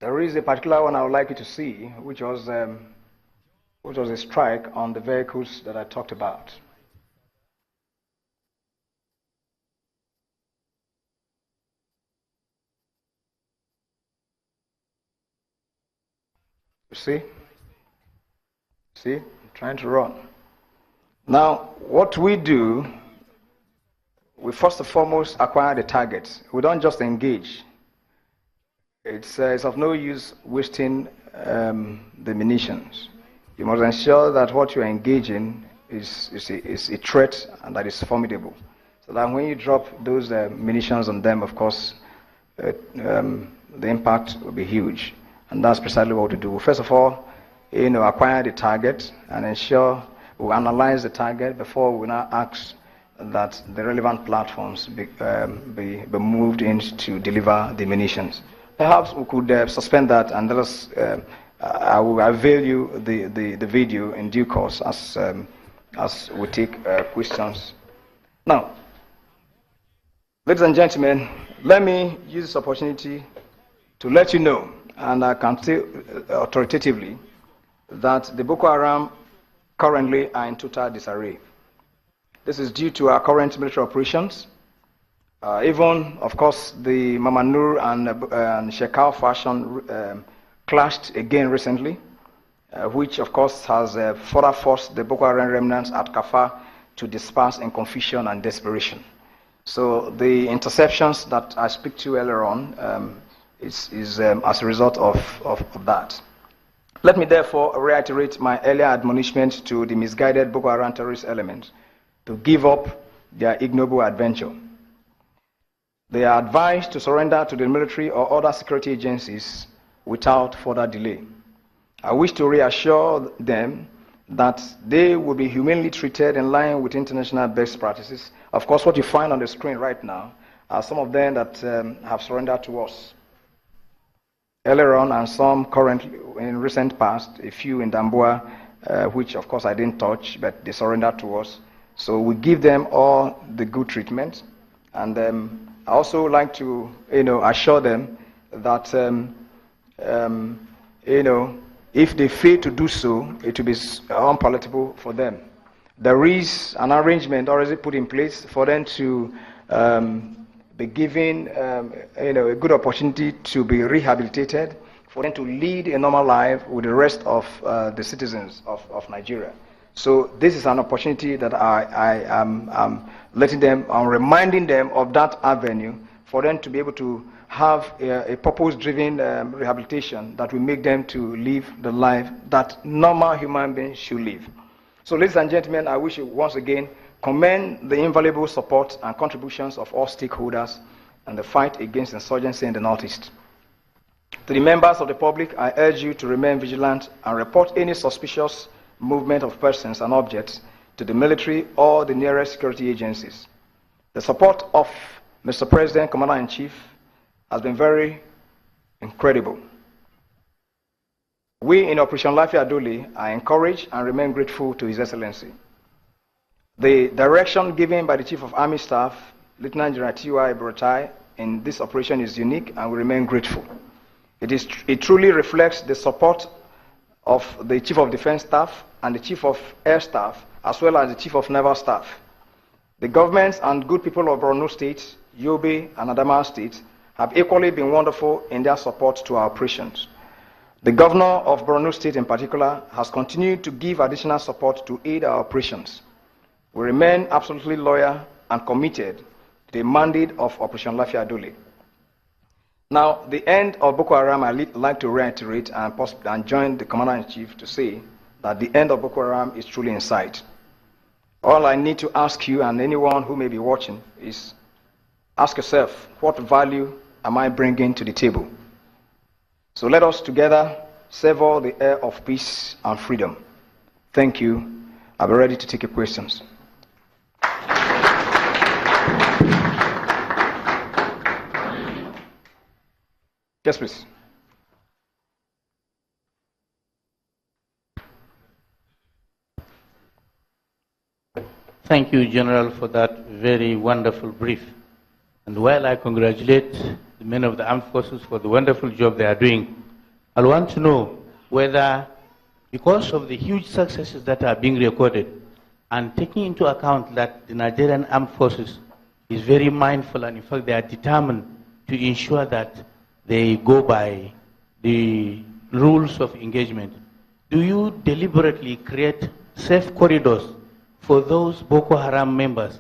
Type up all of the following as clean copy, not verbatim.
There is a particular one I would like you to see, which was a strike on the vehicles that I talked about. See? See? I'm trying to run. Now, what we do, we first and foremost acquire the target. We don't just engage. It's of no use wasting the munitions. You must ensure that what you're engaging is a threat and that is formidable. So that when you drop those munitions on them, of course, the impact will be huge. And that's precisely what we do. First of all, acquire the target and ensure we analyze the target before we now ask that the relevant platforms be moved in to deliver the munitions. Perhaps we could suspend that and let us, I will avail you the video in due course as we take questions. Now, ladies and gentlemen, let me use this opportunity to let you know, and I can say authoritatively, that the Boko Haram currently are in total disarray. This is due to our current military operations. Even, of course, the Mamanur and Shekau faction clashed again recently, which, of course, has further forced the Boko Haram remnants at Kafar to disperse in confusion and desperation. So the interceptions that I speak to earlier on is as a result of that. Let me therefore reiterate my earlier admonishment to the misguided Boko Haram terrorist elements to give up their ignoble adventure. They are advised to surrender to the military or other security agencies without further delay. I wish to reassure them that they will be humanely treated in line with international best practices. Of course, what you find on the screen right now are some of them that have surrendered to us earlier on, and some currently in recent past, a few in Damboa, which of course I didn't touch, but they surrendered to us. So we give them all the good treatment, and I also like to assure them that if they fail to do so, it will be unpalatable for them. There is an arrangement already put in place for them to be given a good opportunity to be rehabilitated, for them to lead a normal life with the rest of the citizens of Nigeria. So this is an opportunity that I am letting them, I'm reminding them of that avenue for them to be able to have a purpose-driven rehabilitation that will make them to live the life that normal human beings should live. So ladies and gentlemen, I wish you once again commend the invaluable support and contributions of all stakeholders in the fight against insurgency in the Northeast. To the members of the public, I urge you to remain vigilant and report any suspicious movement of persons and objects to the military or the nearest security agencies. The support of Mr. President, Commander-in-Chief, has been very incredible. We in Operation Lafia Dole are encouraged and remain grateful to His Excellency. The direction given by the Chief of Army Staff, Lieutenant General T.Y. Brotai, in this operation is unique, and we remain grateful. It truly reflects the support of the Chief of Defense Staff and the Chief of Air Staff, as well as the Chief of Naval Staff. The governments and good people of Borno State, Yobe, and Adamawa State have equally been wonderful in their support to our operations. The Governor of Borno State in particular has continued to give additional support to aid our operations. We remain absolutely loyal and committed to the mandate of Operation Lafia Dole. Now, the end of Boko Haram, I'd like to reiterate and join the Commander-in-Chief to say that the end of Boko Haram is truly in sight. All I need to ask you and anyone who may be watching is ask yourself, what value am I bringing to the table? So let us together savor the air of peace and freedom. Thank you. I'll be ready to take your questions. Yes, please. Thank you, General, for that very wonderful brief. And while I congratulate the men of the armed forces for the wonderful job they are doing, I want to know whether, because of the huge successes that are being recorded, and taking into account that the Nigerian Armed Forces is very mindful, and in fact they are determined to ensure that they go by the rules of engagement, do you deliberately create safe corridors for those Boko Haram members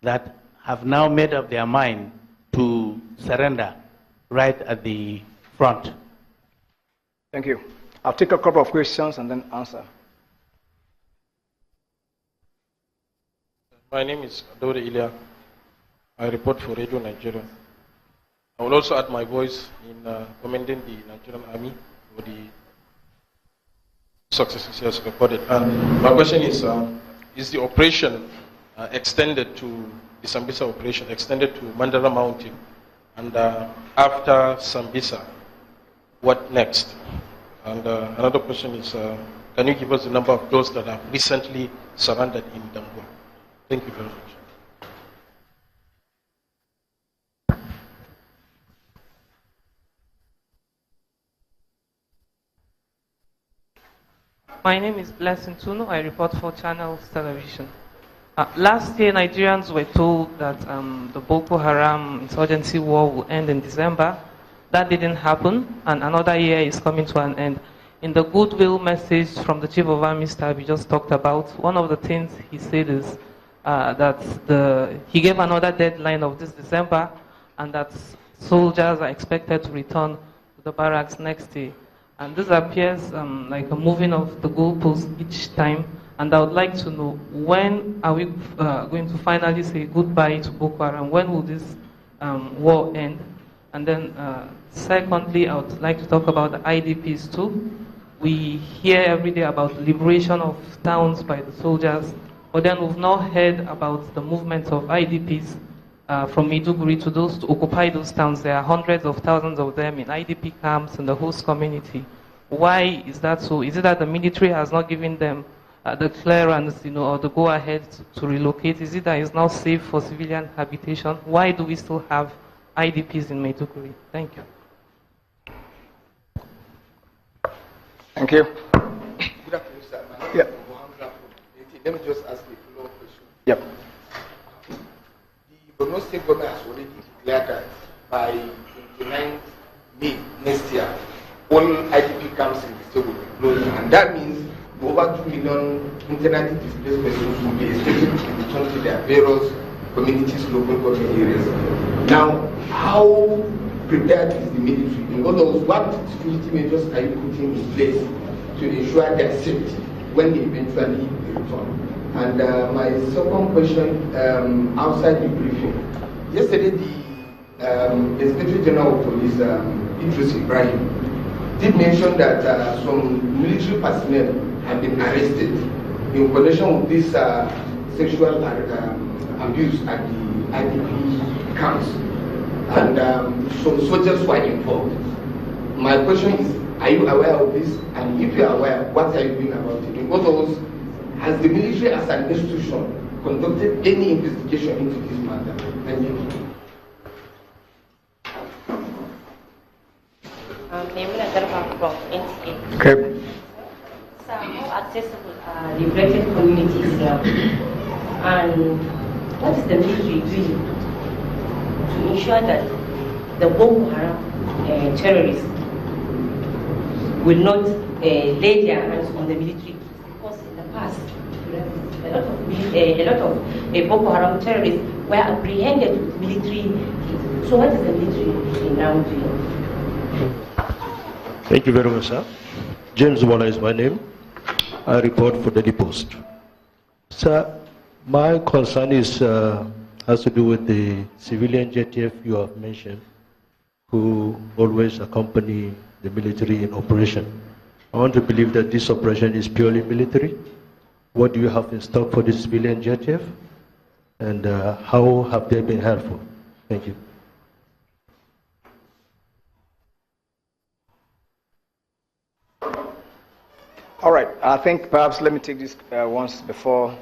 that have now made up their mind to surrender right at the front? Thank you. I'll take a couple of questions and then answer. My name is Adore Ilya. I report for Radio Nigeria. I will also add my voice in commending the Nigerian Army for the successes he has recorded. My question is the operation extended to, the Sambisa operation extended to Mandara Mountain? And after Sambisa, what next? And another question is, can you give us the number of those that have recently surrendered in Dangwa? Thank you very much. My name is Blessing Tunu. I report for Channels Television. Last year, Nigerians were told that the Boko Haram insurgency war will end in December. That didn't happen, and another year is coming to an end. In the goodwill message from the Chief of Army Staff we just talked about, one of the things he said is that he gave another deadline of this December, and that soldiers are expected to return to the barracks next year. And this appears like a moving of the goalposts each time. And I would like to know, when are we going to finally say goodbye to Boko Haram? When will this war end? And then secondly, I would like to talk about the IDPs too. We hear every day about liberation of towns by the soldiers, but then we've not heard about the movement of IDPs from Maiduguri to those to occupy those towns. There are hundreds of thousands of them in IDP camps in the host community. Why is that so? Is it that the military has not given them the clearance, or the go-ahead to relocate? Is it that it's now safe for civilian habitation? Why do we still have IDPs in Maiduguri? Thank you. Thank you. Good afternoon, sir. Yeah. Let me just ask a follow-up question. Yep. The Borno State government has already declared that by 29th May next year, all IDP camps in the state will be closed, and that means over 2 million internally displaced persons will be expected to return to their various communities, local government areas. Now, how prepared is the military? In other words, what security measures are you putting in place to ensure their safety when they eventually return? And my second question, outside the briefing, yesterday the Inspector General of Police, Idris Ibrahim, did mention that some military personnel have been arrested in connection with this sexual abuse at the IDP camps, and some soldiers were involved. My question is, are you aware of this? And if you are aware, what are you doing about it? In other words, has the military as an institution conducted any investigation into this matter? Thank you. From NTA. Okay. So how accessible are liberated communities now? And what is the military doing to ensure that the Boko Haram terrorists will not lay their hands on the military? Because in the past, a lot of Boko Haram terrorists were apprehended with military kits. So what is the military now doing? Thank you very much, sir. James Walla is my name. I report for Daily Post. Sir, my concern is has to do with the civilian JTF you have mentioned, who always accompany the military in operation. I want to believe that this operation is purely military. What do you have in stock for the civilian JTF? And how have they been helpful? Thank you. All right. I think perhaps let me take this once before